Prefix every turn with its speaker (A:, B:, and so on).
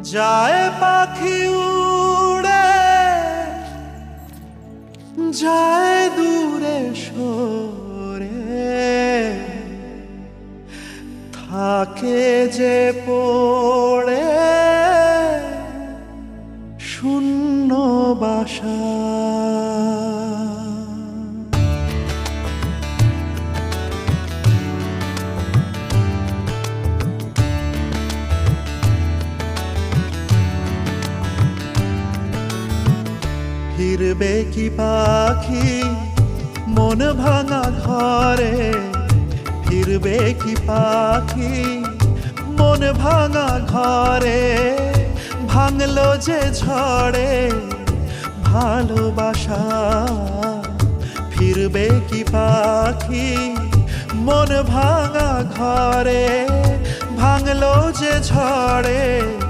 A: যায় পাখি উড়ে, যায় দূরে সরে, থাকে যে পড়ে শূন্য বাসা। ফিরবে কি পাখি মন ভাঙা ঘরে, ফিরবে কি পাখি মন ভাঙা ঘরে, ভাঙলো যে ঝড়ে ভালোবাসা। ফিরবে কি পাখি মন ভাঙা ঘরে, ভাঙলো যে ঝড়ে